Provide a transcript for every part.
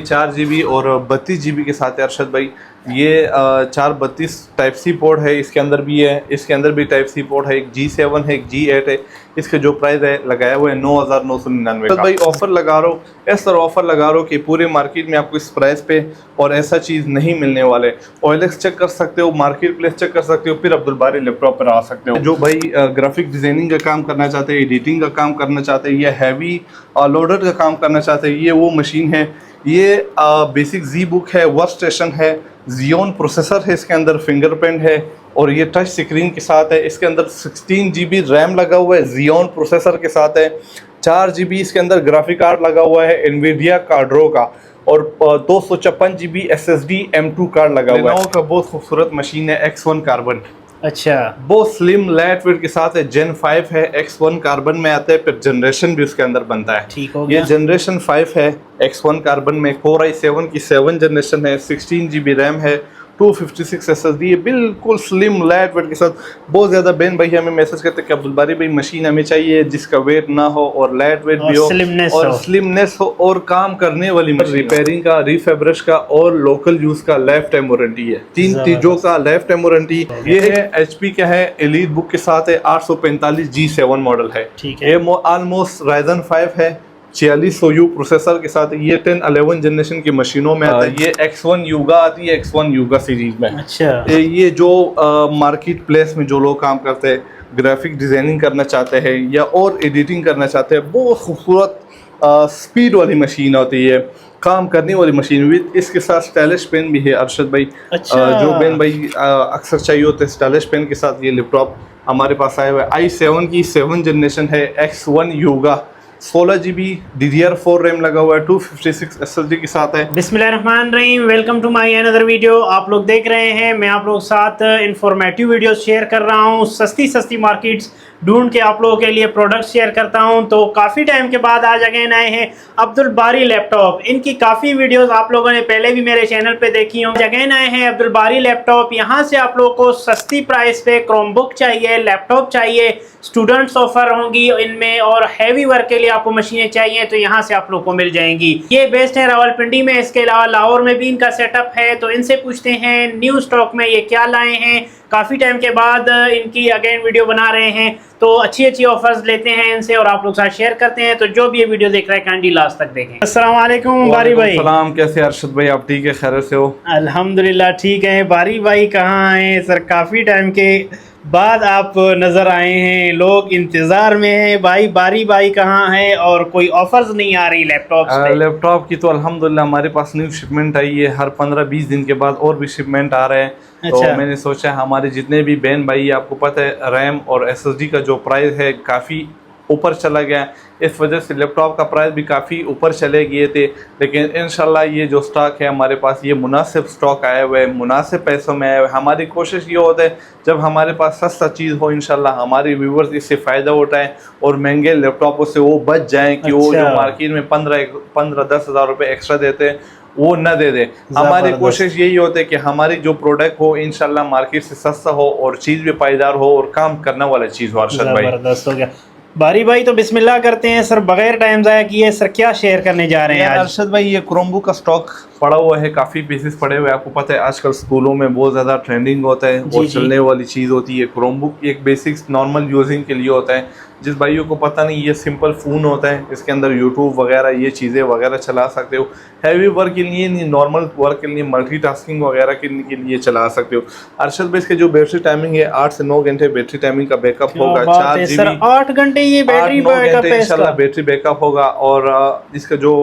4 GB और 32 GB के साथ है अरशद भाई। ये 432 टाइप सी पोर्ट है, इसके अंदर भी है, इसके अंदर भी टाइप सी पोर्ट है। एक G7 है, एक G8 है। इसके जो प्राइस है लगाया हुआ है 9,999 का। भाई ऑफर लगा रहा हूँ, इस तरह ऑफर लगा रहा हूँ कि पूरे मार्केट में आपको इस प्राइस पे और ऐसा चीज़ नहीं मिलने वाले। OLX चेक कर सकते हो, मार्केट प्लेस चेक कर सकते हो, फिर अब्दुल बारी लैपटॉप पर आ सकते हो। जो भाई ग्राफिक डिजाइनिंग का काम करना चाहते हैं, एडिटिंग का काम करना चाहते हैं, या हैवी लोडर का काम करना चाहते हैं, ये वो मशीन है। ये बेसिक जी बुक है, वर्क स्टेशन है, जियोन प्रोसेसर है, इसके अंदर फिंगरप्रिंट है और ये टच स्क्रीन के साथ है। इसके अंदर 16 GB रैम लगा हुआ है, जियोन प्रोसेसर के साथ है। 4 GB इसके अंदर ग्राफिक कार्ड लगा हुआ है एनवीडिया कार्ड्रो का, और 256 GB SSD M2 कार्ड लगा हुआ है। लेनोवो का बहुत खूबसूरत मशीन है X1 कार्बन। अच्छा, बहुत स्लिम लाइट वेट के साथ है। Gen 5 है, X1 कार्बन में आता है, फिर जनरेशन भी उसके अंदर बनता है। ठीक हो गया। ये जनरेशन 5 है X1 कार्बन में, Core i7 की 7 जनरेशन है, 16 GB रैम है, 256 SSD है, बिल्कुल स्लिम लाइट वेट के साथ। बहुत ज़्यादा बहन भाई हमें मैसेज करते हैं कि अब्दुल बारी भाई मशीन हमें चाहिए जिसका वेट ना हो और लाइट वेट भी हो और स्लिमनेस हो और काम करने वाली मशीन। रिपेयरिंग का, रिफैब्रिश का और लोकल यूज का लाइफ टाइम वारंटी है। 3 चीजों का लाइफ टाइम वारंटी। ये है HP का है, एलीट बुक के साथ है, 845 G7 मॉडल है। ठीक है। ऑलमोस्ट Ryzen 5 है, 4600U प्रोसेसर के साथ। ये 10-11 जनरेशन की मशीनों में आता है। ये X1 युगा आती है, X1 युगा सीरीज में। अच्छा, ये जो मार्केट प्लेस में जो लोग काम करते हैं, ग्राफिक डिजाइनिंग करना चाहते हैं या और एडिटिंग करना चाहते हैं, बहुत खूबसूरत स्पीड वाली मशीन होती है, काम करने वाली मशीन। विद इसके साथ स्टाइलिश पेन भी है अरशद भाई। अच्छा। जो पेन भाई अक्सर चाहिए होते हैं, स्टाइलिश पेन के साथ ये लैपटॉप हमारे पास आया हुआ है। i7 की 7 जनरेशन है, X1 युगा, 16 GB DDR4 रैम लगा हुआ है, 256 SSD के साथ है। बिस्मिल्लाहिर्रहमानिर्रहीम, welcome to my another video. आप लोग देख रहे हैं, मैं आप लोगों के साथ इंफॉर्मेटिव वीडियोस शेयर कर रहा हूं। सस्ती मार्केट्स ढूंढ के आप लोगों के लिए प्रोडक्ट शेयर करता हूं। तो काफ़ी टाइम के बाद आज अगेन आए हैं अब्दुल बारी लैपटॉप। इनकी काफ़ी वीडियोस आप लोगों ने पहले भी मेरे चैनल पे देखी हों। अगेन आए हैं अब्दुल बारी लैपटॉप। यहाँ से आप लोगों को सस्ती प्राइस पे क्रोमबुक चाहिए, लैपटॉप चाहिए, स्टूडेंट्स ऑफर होंगी इनमें, और हैवी वर्क के लिए आपको मशीनें चाहिए तो यहाँ से आप लोग को मिल जाएंगी। ये बेस्ड है रावलपिंडी में, इसके अलावा लाहौर में भी इनका सेटअप है। तो इनसे पूछते हैं न्यू स्टॉक में ये क्या लाए हैं। काफ़ी टाइम के बाद इनकी अगेन वीडियो बना रहे हैं, तो अच्छी ऑफर्स लेते हैं इनसे और आप लोग साथ शेयर करते हैं। तो जो भी ये वीडियो देख रहे हैं काइंडली लास्ट तक देखें। अस्सलाम वालेकुम बारी भाई। सलाम, कैसे अरशद भाई? आप ठीक है, खैर से हो? अल्हम्दुलिल्लाह ठीक है। बारी भाई कहाँ हैं सर? काफ़ी टाइम के बाद आप नज़र आए हैं, लोग इंतज़ार में हैं भाई बारी भाई कहाँ है, और कोई ऑफर्स नहीं आ रही लैपटॉप की। तो अल्हम्दुलिल्लाह हमारे पास न्यू शिपमेंट आई है, हर 15-20 दिन के बाद और भी शिपमेंट आ रहे हैं। अच्छा। तो मैंने सोचा हमारे जितने भी बहन भाई, आपको पता है रैम और SSD का जो प्राइस है काफ़ी ऊपर चला गया, इस वजह से लैपटॉप का प्राइस भी काफ़ी ऊपर चले गए थे। लेकिन इंशाल्लाह ये जो स्टॉक है हमारे पास, ये मुनासिब स्टॉक आया हुआ है, मुनासिब पैसों में आया हुआ है। हमारी कोशिश ये होता है जब हमारे पास सस्ता चीज़ हो, इंशाल्लाह हमारे व्यूवर्स इससे फ़ायदा उठाएं और महंगे लैपटॉपों से वो बच जाएं कि वो जो मार्केट में 15-10 हज़ार रुपये एक्स्ट्रा देते हैं वो न दे दे। हमारी कोशिश यही होती है कि हमारी जो प्रोडक्ट हो इंशाल्लाह मार्केट से सस्ता हो और चीज़ भी पायदार हो और काम करने वाला चीज़ हो। अरशद भाई ज़बरदस्त हो गया। बारी भाई तो बिस्मिल्लाह करते हैं सर, बगैर टाइम ज़ाया किए सर क्या शेयर करने जा रहे हैं आज? अरशद भाई ये क्रोमबुक का स्टॉक पड़ा हुआ है, काफ़ी पीसेस पड़े हुए हैं। आपको पता है आजकल स्कूलों में बहुत ज़्यादा ट्रेंडिंग होता है और चलने वाली चीज़ होती है क्रोमबुक। एक बेसिक नॉर्मल यूजिंग के लिए होता है। जिस भाइयों को पता नहीं, ये सिंपल फ़ोन होता है, इसके अंदर यूट्यूब वगैरह ये चीज़ें वगैरह चला सकते हो। हैवी वर्क के लिए नहीं, नॉर्मल वर्क के लिए, मल्टीटास्किंग वगैरह के लिए चला सकते हो। अरशद भाई इसके जो बैटरी टाइमिंग है 8 से 9 घंटे बैटरी टाइमिंग का बैकअप होगा। 4 GB 8 घंटे ये बैटरी बैकअप है, इंशाल्लाह बैटरी बैकअप होगा। और इसका जो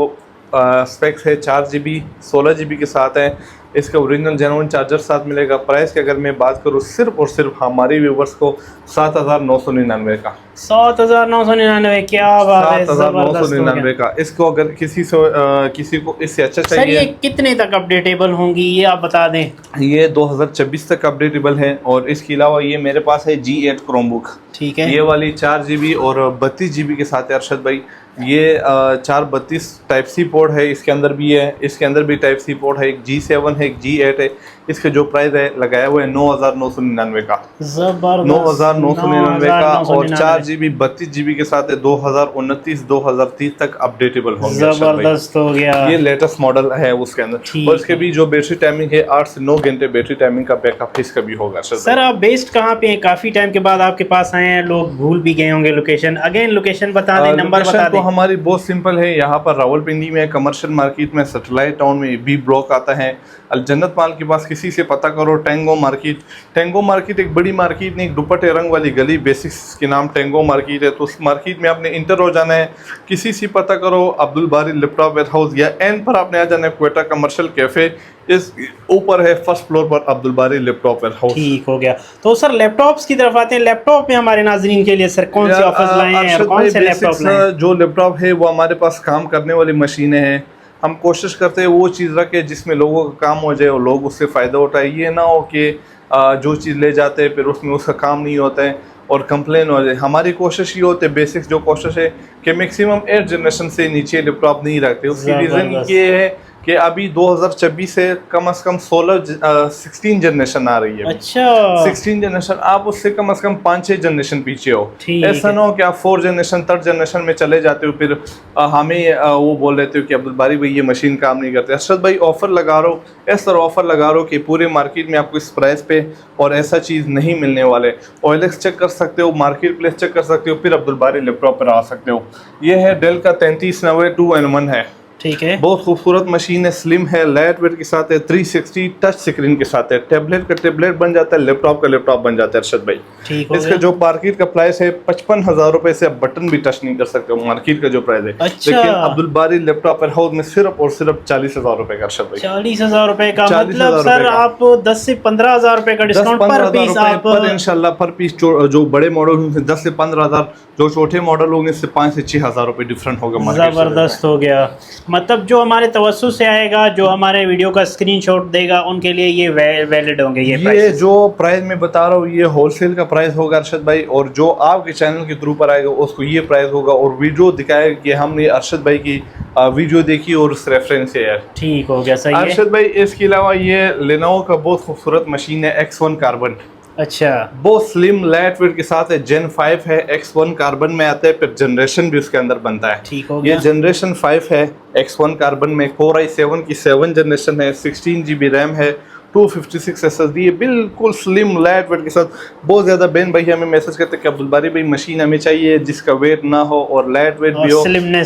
स्पेक्स है 4 GB 16 GB के साथ है। इसका ओरिजिनल जेन्युइन चार्जर साथ मिलेगा। प्राइस की अगर मैं बात करूँ सिर्फ और सिर्फ हमारे व्यूवर्स को 7,999 का। 7,999, क्या बात है, 7,999 का। इसको अगर किसी को इससे अच्छा चाहिए। सर ये कितने तक अपडेटेबल होंगी ये आप बता दें? ये 2026 तक अपडेटेबल है। और इसके अलावा ये मेरे पास है G8 क्रोमबुक। ठीक है। ये वाली 4 GB और 32 GB के साथ है अरशद भाई। ये 432 टाइप सी पोर्ट है, इसके अंदर भी है, इसके अंदर भी टाइप सी पोर्ट है। एक G7 है, है, एक G8 है। इसके जो प्राइस है लगाया हुआ है 9,999 का, जबरदस्त 9,999 का। और 4 GB 32 GB के साथ है 2029-2030 तक अपडेटेबल होंगे। जबरदस्त हो गया, ये लेटेस्ट मॉडल है उसके अंदर। और इसके भी जो बैटरी टाइमिंग है 8 से 9 घंटे बैटरी टाइमिंग का बैकअप इसका भी होगा। सर आप बेस्ड कहाँ पे हैं? काफी टाइम के बाद आपके पास आए हैं, लोग भूल भी गए होंगे लोकेशन। अगेन लोकेशन बता दें, नंबर बता दें। तो हमारी बहुत सिंपल है, यहाँ पर रावलपिंडी में कमर्शियल मार्केट में, सैटेलाइट टाउन में बी ब्लॉक आता है। जन्नत माल के पास किसी से पता करो, टेंगो मार्केट। टेंगो मार्केट एक बड़ी मार्केट नहीं, एक दुपट्टे रंग वाली गली, बेसिक्स के नाम टेंगो मार्केट है। तो उस मार्केट में आपने इंटर हो जाना है, किसी से पता करो अब्दुल बारी लैपटॉप वेयर हाउस, या एंड पर आपने आ जाना है क्वेटा कमर्शियल कैफे, इस ऊपर है फर्स्ट फ्लोर पर अब्दुल बारी लैपटॉप वेयर हाउस। ठीक हो गया। तो सर लैपटॉप्स की तरफ आते हैं। लैपटॉप में हमारे नाजरीन के लिए सर कौन से ऑफर्स लाए हैं और कौन से लैपटॉप लाए हैं? जो लैपटॉप है वो हमारे पास काम करने वाली मशीनें हैं। हम कोशिश करते हैं वो चीज़ रखें जिसमें लोगों का काम हो जाए और लोग उससे फ़ायदा उठाए। ये ना हो कि जो चीज़ ले जाते हैं फिर उसमें उसका काम नहीं होता है और कंप्लेन हो जाए। हमारी कोशिश ये होती है, बेसिक्स जो कोशिश है कि मैक्सिमम 8 जनरेशन से नीचे लैपटॉप नहीं रखते। उसकी रीज़न ये है कि अभी 2026 से कम 16 जनरेशन आ रही है। अच्छा, 16 जनरेशन, आप उससे कम 5-6 जनरेशन पीछे हो। ऐसा ना हो कि आप 4 जनरेशन 3rd जनरेशन में चले जाते हो, फिर हमें वो बोल देते हो कि अब्दुल बारी भाई ये मशीन काम नहीं करते। अरशद भाई ऑफर लगा रहा हो, इस तरह ऑफर लगा रहा हो कि पूरे मार्केट में आपको इस प्राइस पे और ऐसा चीज़ नहीं मिलने वाले। OLX चेक कर सकते हो, मार्केट प्लेस चेक कर सकते हो, फिर अब्दुल बारी लैपटॉप पर आ सकते हो। ये है डेल का 3390 2-in-1 है। ठीक है, बहुत खूबसूरत मशीन है, स्लिम है, लाइट वेट के साथ है, 360 टच स्क्रीन के साथ है। टैबलेट का टैबलेट बन जाता है, लैपटॉप का लैपटॉप बन जाता है। अरशद भाई ठीक इसका जो मार्केट का प्राइस है 55,000 रुपए से आप बटन भी टच नहीं कर सकते हो, मार्केट का जो प्राइस है। अच्छा। लेकिन अब्दुल बारी लैपटॉप हाउस में सिर्फ और सिर्फ 40,000 रुपए का। अरशद भाई 40,000 रुपए का 40,000 मतलब सर आप 10 से 15,000 रुपए का डिस्काउंट पर पीस आप पर इंशाल्लाह पर पीस। जो बड़े मॉडल होंगे 10 से 15,000, जो छोटे मॉडल होंगे इससे 5 से 6,000 रुपए डिफरेंट होगा। जबरदस्त हो गया। मतलब जो हमारे तवज्जो से आएगा, जो हमारे वीडियो का स्क्रीनशॉट देगा, उनके लिए ये वैलिड होंगे। ये जो प्राइस मैं बता रहा हूँ ये होलसेल का प्राइस होगा अरशद भाई, और जो आपके चैनल के थ्रू पर आएगा उसको ये प्राइस होगा, और वीडियो दिखाएगा कि हमने अरशद भाई की वीडियो देखी और उस रेफरेंस से यार। ठीक हो गया, सही है। अरशद भाई इसके अलावा ये लेनोवो का बहुत खूबसूरत मशीन है X1 कार्बन। अच्छा, बहुत स्लिम लाइट वेट के साथ है, Gen 5 है, X1 कार्बन में आता है, फिर जनरेशन भी उसके अंदर बनता है। ठीक हो गया। ये जनरेशन 5 है X1 कार्बन में, Core i7 की 7 जनरेशन है, 16 GB रैम है, 256 SSD है, बिल्कुल स्लिम लाइट वेट के साथ। बहुत ज़्यादा बहन भाई हमें मैसेज करते हैं कि अब्दुल बारी भाई मशीन हमें चाहिए जिसका वेट ना हो और लाइट वेट भी हो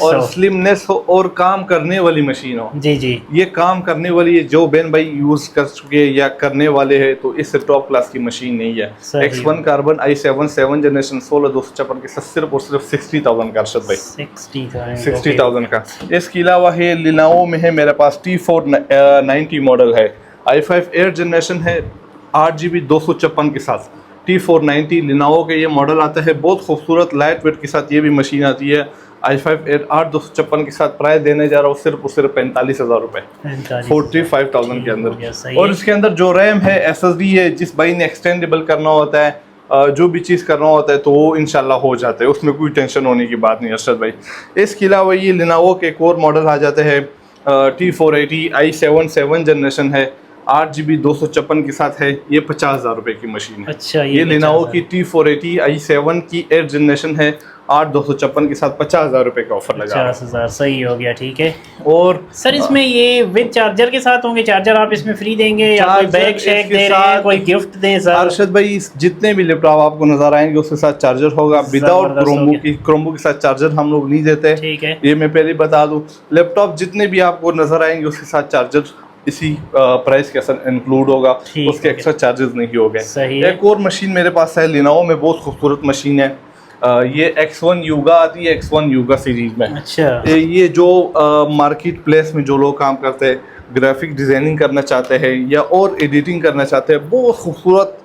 और स्लिमनेस हो और काम करने वाली मशीन हो। जी जी, ये काम करने वाली है, जो बहन भाई यूज़ कर चुके या करने वाले हैं तो इससे टॉप क्लास की मशीन नहीं है। X1 कार्बन i7 7 जनरेशन 16256 के साथ सिर्फ और सिर्फ 60,000 का। अरशद भाई 60,000 का। इसके अलावा है लिनोवो में है मेरे पास T490 मॉडल है, i5 8 जनरेशन है, 8 GB 256 के साथ। T490 लिनोवो के ये मॉडल आता है, बहुत खूबसूरत लाइट वेट के साथ ये भी मशीन आती है। i5 8 256 के साथ प्राइस देने जा रहा हूँ सिर्फ और सिर्फ 45,000 रुपये, 45,000 के अंदर। और इसके अंदर जो रैम है SSD है, जिस भाई ने एक्सटेंडेबल करना होता है, जो भी चीज़ करना होता है तो वो इंशाल्लाह हो जाता है, उसमें कोई टेंशन होने की बात नहीं अरशद भाई। इसके अलावा ये लिनोवो के कोर मॉडल आ जाते हैं, T480 i7 7 जनरेशन है, 8 GB 256 के साथ है, ये 50,000 रुपये की मशीन है। अच्छा, ये लिनोवो की T480 i7 की 8 जनरेशन है, 8 256 के साथ 50,000 रुपये का ऑफर लगा। 50,000 सही हो गया, ठीक है। और सर इसमें ये विद चार्जर के साथ होंगे? चार्जर आप इसमें फ्री देंगे या कोई बैग शैग दे रहे हैं, कोई गिफ्ट दें सर? अरशद भाई जितने भी लैपटॉप आपको नजर आएंगे उसके साथ चार्जर होगा, विदाउट क्रोमबुक के साथ चार्जर हम लोग नहीं देते। ठीक है, ये मैं पहले बता दूं। लैपटॉप जितने भी आपको नजर आएंगे उसके साथ चार्जर इसी प्राइस के अंदर इंक्लूड होगा, उसके एक्स्ट्रा चार्जेस नहीं होंगे। एक और मशीन मेरे पास है लिनोवो में, बहुत खूबसूरत मशीन है, ये X1 युगा आती है, X1 युगा सीरीज में। अच्छा, ये जो मार्केट प्लेस में जो लोग काम करते हैं, ग्राफिक डिजाइनिंग करना चाहते हैं या और एडिटिंग करना चाहते हैं, बहुत खूबसूरत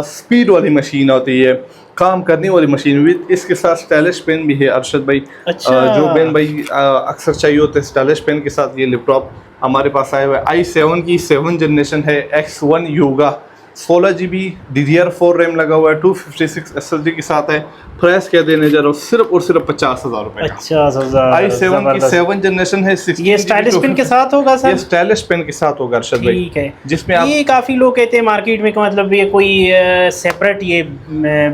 स्पीड वाली मशीन होती है, काम करने वाली मशीन। विद इसके साथ स्टाइलिश पेन भी है अरशद भाई। अच्छा, जो पेन भाई अक्सर चाहिए होते हैं स्टाइलिश पेन के साथ ये लैपटॉप हमारे पास आया हुआ है। i7 की 7 जनरेशन है, X1 युगा 16 GB DDR4 रैम लगा हुआ है, 256 SSD के साथ है। प्राइस क्या देने जा रहा हूँ, सिर्फ और सिर्फ 50,000 रुपए का। 50,000। i7 की 7 जनरेशन है। ये स्टाइलिश पेन के साथ होगा सर? ये स्टाइलिश पेन के साथ होगा अरशद भाई। ठीक है। जिसमें आप ये काफी लोग कहते हैं मार्केट में कि मतलब ये कोई सेपरेट ये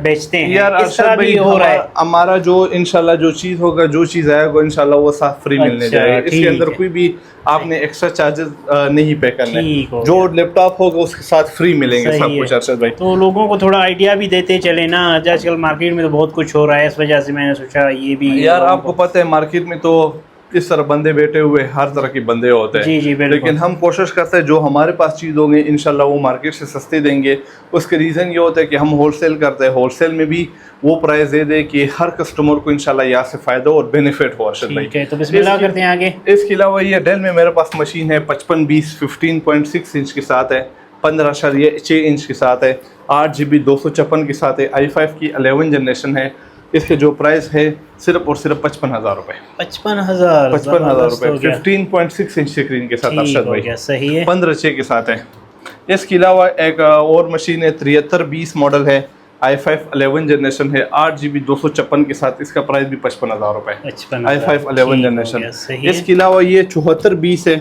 बेचते हैं, यार इस तरह अरशद भी भाई हो रहा है? हमारा जो इंशाल्लाह जो चीज होगा, जो चीज आएगा इंशाल्लाह वो साथ फ्री मिलने अच्छा, जाएगा। इसके ठीक अंदर है। कोई भी आपने एक्स्ट्रा चार्जेस नहीं पे करने। ठीक हो जो गया। लैपटॉप होगा उसके साथ फ्री मिलेंगे सही सब है। कुछ अरशद भाई। तो लोगों को थोड़ा आइडिया भी देते चले ना, आजकल मार्केट में तो बहुत कुछ हो रहा है, इस वजह से मैंने सोचा ये भी यार लोगों आपको पता है मार्केट में तो इस तरह बंदे बैठे हुए, हर तरह के बंदे होते हैं। जी जी बिल्कुल। लेकिन हम कोशिश करते हैं जो हमारे पास चीज़ होंगे इंशाल्लाह वो मार्केट से सस्ते देंगे। उसके रीज़न ये होता है कि हम होलसेल करते हैं, होलसेल में भी वो प्राइस दे दे कि हर कस्टमर को इंशाल्लाह यहाँ से फ़ायदा और बेनिफिट हो अरशद भाई। ठीक है, तो बिस्मिल्लाह करते हैं आगे। इसके अलावा ये डेल में मेरे पास मशीन है 5520 15.6 इंच के साथ है, 15.6 इंच के साथ है, 8 GB 256 के साथ है, i5 की 11 जनरेशन है। इसके जो प्राइस है सिर्फ और सिर्फ 55,000 रुपए। 55,000 55,000 रुपए 15.6 इंच स्क्रीन के साथ अरशद भाई। सही है। 15.6 के साथ है। इसके अलावा एक और मशीन है 7320 मॉडल है, i5 11 जनरेशन है, 8 GB 256 के साथ। इसका प्राइस भी 55,000 रुपए, i5 11 जनरेशन। इसके अलावा ये 7420 है,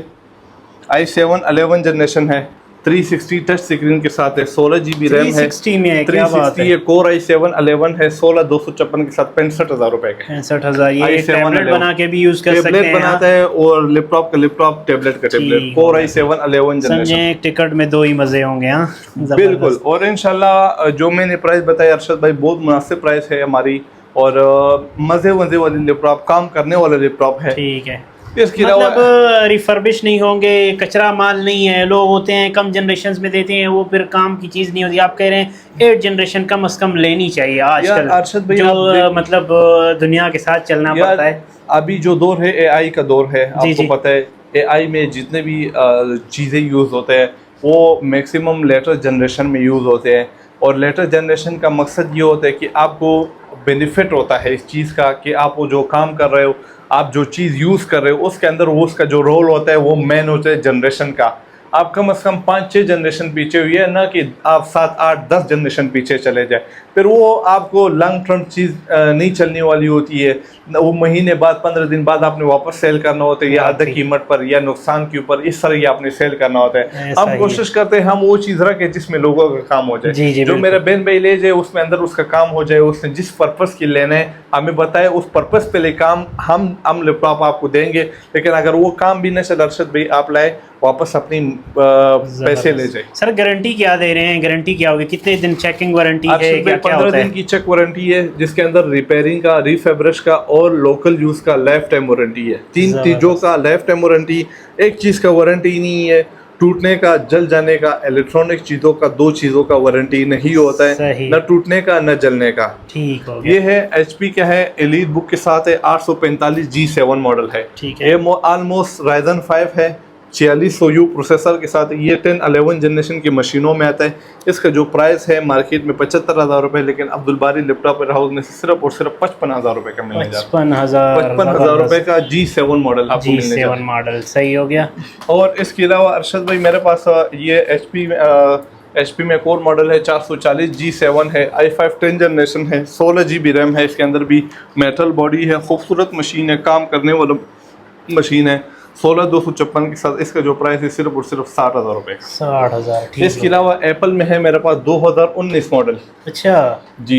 i7 11 जनरेशन है, 360 टच स्क्रीन के साथ है, 16 GB रैम है, 360 में है, क्या बात 360 ये कोर i7 11 है, 16 256 के साथ 65,000 रुपए के। 65,000। ये i7 टैबलेट बना के भी यूज कर सकते टेबलेट हैं, बनाता है और लैपटॉप का लैपटॉप, टैबलेट का टैबलेट, कोर i7 11 जनरेशन। समझे एक टिकट में दो ही मजे होंगे। हाँ बिल्कुल। और इंशाल्लाह जो मैंने प्राइस बताया अरशद भाई बहुत मुनासिब प्राइस है हमारी, और मजे वाली लैपटॉप, काम करने वाला लैपटॉप है। ठीक है। इसके अलावा मतलब रिफर्बिश नहीं होंगे, कचरा माल नहीं है। लोग होते हैं कम जनरेशन में देते हैं, वो फिर काम की चीज़ नहीं होती। आप कह रहे हैं 8 जनरेशन कम से कम लेनी चाहिए आजकल, अरशद भाई जो मतलब दुनिया के साथ चलना पड़ता है। अभी जो दौर है AI का दौर है, आपको जी। पता है AI में जितने भी चीज़ें यूज़ होते हैं वो मैक्सिमम लेटेस्ट जनरेशन में यूज़ होते हैं। और लेटेस्ट जनरेशन का मकसद ये होता है कि आपको बेनिफिट होता है इस चीज़ का कि आप वो जो काम कर रहे हो, आप जो चीज़ यूज़ कर रहे हो उसके अंदर वो उसका जो रोल होता है वो मेन होता है जनरेशन का। आप कम से कम 5-6 जनरेशन पीछे हुई है ना कि आप 7-8-10 जनरेशन पीछे चले जाए, फिर वो आपको लॉन्ग टर्म चीज़ नहीं चलने वाली होती है। वो महीने बाद 15 दिन बाद आपने वापस सेल करना होता है, या आधा कीमत पर या नुकसान के ऊपर, इस तरह ही आपने सेल करना होता है। हम कोशिश करते हैं हम वो चीज़ रखें जिसमें लोगों का काम हो जाए। जो मेरा बहन भाई ले जाए उसमें अंदर उसका काम हो जाए, उसने जिस पर्पज़ की लेना है हमें बताए, उस पर्पज़ पे ले काम हम लैपटॉप आपको देंगे। लेकिन अगर वो काम भी न चले अरशद भाई, आप लाए वापस अपनी पैसे ले जाए। सर गारंटी क्या दे रहे हैं? गारंटी क्या होगी? कितने दिन चेकिंग वारंटी है? क्या 15 दिन की चेक वारंटी है, जिसके अंदर रिपेयरिंग का, रिफेब्रिश का और लोकल यूज का लाइफ टाइम वारंटी है। 3 चीजों का लाइफ टाइम वारंटी, एक चीज का वारंटी नहीं है, टूटने का, जल जाने का, इलेक्ट्रॉनिक चीजों का, 2 चीजों का वारंटी नहीं होता है, न टूटने का न जलने का। ठीक हो गया। ये है HP का है, एलीट बुक के साथ है, 845 G7 मॉडल है। ठीक है। ये ऑलमोस्ट Ryzen 5 है, 4600U प्रोसेसर के साथ। ये 10-11 जनरेशन की मशीनों में आता है। इसका जो प्राइस है मार्केट में 75,000 रुपए, लेकिन अब्दुल बारी लैपटॉप हाउस में सिर्फ और सिर्फ 55,000 रुपए का मिलने जा रहा है। 55,000 रुपए का G7 मॉडल आपको मिलने जा रहा है। मॉडल सही हो गया। और इसके अलावा अरशद भाई मेरे पास ये HP में एक और मॉडल है 440 G7 है, i5 10 जनरेशन है, 16 GB रैम है। इसके अंदर भी मेटल बॉडी है, खूबसूरत मशीन है, काम करने वाला मशीन है, 16 256 के साथ। इसका जो प्राइस है सिर्फ और सिर्फ 60,000 रुपए। 60,000। इसके अलावा एप्पल में है मेरे पास 2019 मॉडल। अच्छा जी,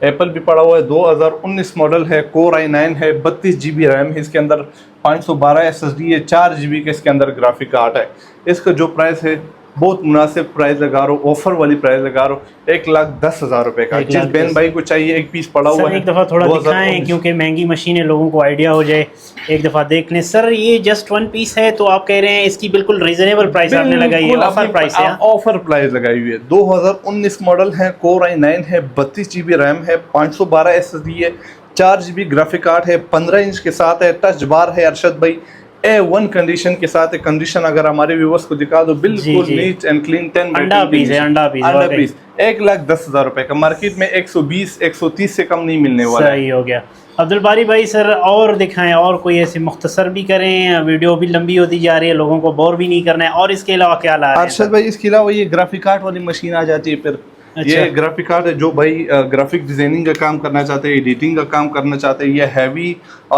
एप्पल भी पड़ा हुआ है, 2019 मॉडल है, कोर i9 है, 32 GB रैम है, इसके अंदर 512 SSD है, 4 GB का इसके अंदर ग्राफिक कार्ड है। इसका जो प्राइस है बहुत मुनासिब प्राइस लगा रहा हूँ, ऑफर वाली प्राइस लगा रहा हूँ, 1,10,000 रुपए का। जिस बहन भाई को चाहिए एक पीस पड़ा हुआ है, एक दफ़ा थोड़ा दिखाएं क्योंकि महंगी मशीन है, लोगों को आइडिया हो जाए, एक दफ़ा देख लें। सर ये जस्ट 1 पीस है तो आप कह रहे हैं इसकी बिल्कुल रीजनेबल प्राइस आपने लगाई है? ऑफर प्राइस है? ऑफर प्राइस लगाई हुई है। 2019 मॉडल है, कोर i9 है, 32 GB रैम है, 512 SSD है, 4 GB ग्राफिक कार्ड है, 15 इंच के साथ है, टच बार है अरशद भाई, A1 कंडीशन के साथ है। कंडीशन अगर हमारे व्यूवर्स को दिखा दो, बिल्कुल जी। Neat and clean. 10 अंडा पीस है, अंडा पीस वाकई। 1,10,000 रुपए का, मार्केट में 120-130 से कम नहीं मिलने वाला है। सही हो गया। अब्दुल बारी भाई सर और दिखाएं, और कोई ऐसे मुख्तसर भी करें, वीडियो भी लंबी होती जा रही है, लोगों को बोर भी नहीं करना है, और इसके अलावा क्या ला रहे हैं अरशद भाई? इसके अलावा ये ग्राफिक कार्ड वाली मशीन आ जाती है फिर। अच्छा। ये ग्राफिक कार्ड है, जो भाई ग्राफिक डिजाइनिंग का काम करना चाहते हैं, एडिटिंग का काम करना चाहते हैं, या हैवी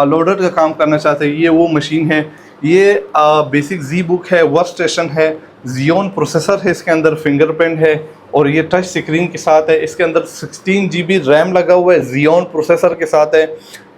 लोडर का काम करना चाहते हैं, ये वो मशीन है। ये बेसिक जी बुक है, वर्क स्टेशन है, जियोन प्रोसेसर है, इसके अंदर फिंगरप्रिंट है और ये टच स्क्रीन के साथ है। इसके अंदर 16 GB रैम लगा हुआ है, जियोन प्रोसेसर के साथ है।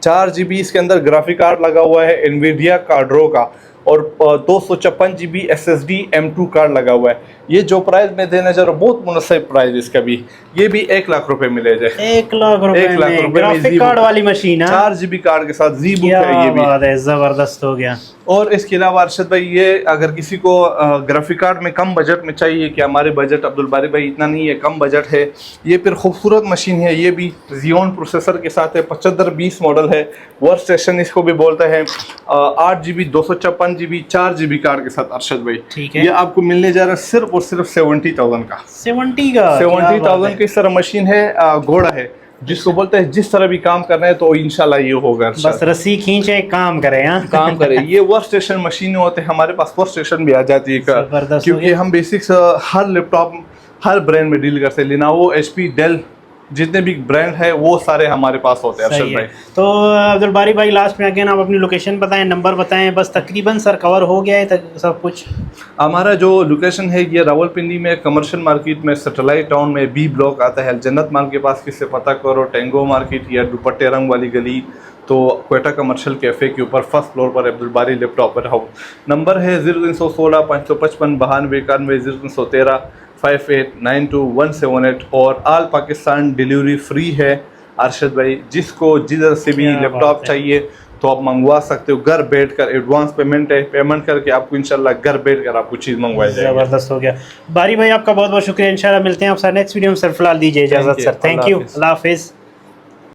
4 GB इसके अंदर ग्राफिक कार्ड लगा हुआ है एनवीडिया कार्ड्रो का, और 256 GB SSD M2 कार्ड लगा हुआ है। ये जो प्राइस में देने जा रहा हूँ, बहुत मुनासिब प्राइस इसका भी। ये भी 1 लाख रुपए मिले जाए। 1 लाख रुपए 1 लाख में रुपए ग्राफिक कार्ड वाली मशीन है। 4 GB कार्ड के साथ जी बुक क्या है ये भी। बात है, जबरदस्त हो गया। और इसके अलावा अरशद भाई, ये अगर किसी को ग्राफिक कार्ड में कम बजट में चाहिए, कि हमारे बजट अब्दुल बारी भाई इतना नहीं है, कम बजट है, ये फिर खूबसूरत मशीन है। ये भी जियोन प्रोसेसर के साथ है, 7520 मॉडल है, वर्क स्टेशन इसको भी बोलता है। 8 GB 256 GB 4 GB कार्ड के साथ अरशद भाई। ठीक है। ये आपको मिलने जा रहा है सिर्फ और सिर्फ 70,000 का। 70 का 70,000 की इस तरह मशीन है। घोड़ा है जिसको बोलते हैं, जिस तरह भी काम करना है तो इंशाल्लाह ये होगा। बस रस्सी खींचे काम करें। हाँ, काम करे। ये वर्क स्टेशन मशीनें होते हैं, हमारे पास वर्क स्टेशन भी आ जाती है जबरदस्त हो क्योंकि गया। हम बेसिक्स हर लैपटॉप हर ब्रांड में डील करते हैं। लिनोवो, HP, डेल, जितने भी ब्रांड है वो सारे हमारे पास होते हैं। सही अरशद है। भाई, तो अब्दुल बारी भाई लास्ट में अगेन आप अपनी लोकेशन बताएं, नंबर बताएं, बस तकरीबन सर कवर हो गया है तक सब कुछ। हमारा जो लोकेशन है ये रावलपिंडी में, कमर्शियल मार्केट में, सैटेलाइट टाउन में B ब्लॉक आता है। जन्नत माल के पास किससे पता करो, टेंगो मार्केट या दुपट्टे रंग वाली गली, तो क्वेटा कमर्शियल कैफ़े के ऊपर फर्स्ट फ्लोर पर अब्दुल बारी लैपटॉप हाउस। नंबर है 0316 555 92 91 0313 5892 और ऑल पाकिस्तान डिलीवरी फ्री है। अरशद भाई, जिसको जिधर से भी लैपटॉप चाहिए तो आप मंगवा सकते हो। घर बैठकर एडवांस पेमेंट है, पेमेंट करके आपको इंशाल्लाह घर बैठकर आपको चीज़ मंगवाई जाएगी। जबरदस्त हो गया। बारी भाई आपका बहुत बहुत शुक्रिया। इंशाल्लाह मिलते हैं आपसे नेक्स्ट वीडियो में। सर फिलहाल दीजिए इजाज़त सर। थैंक यू, अल्लाह हाफिज़।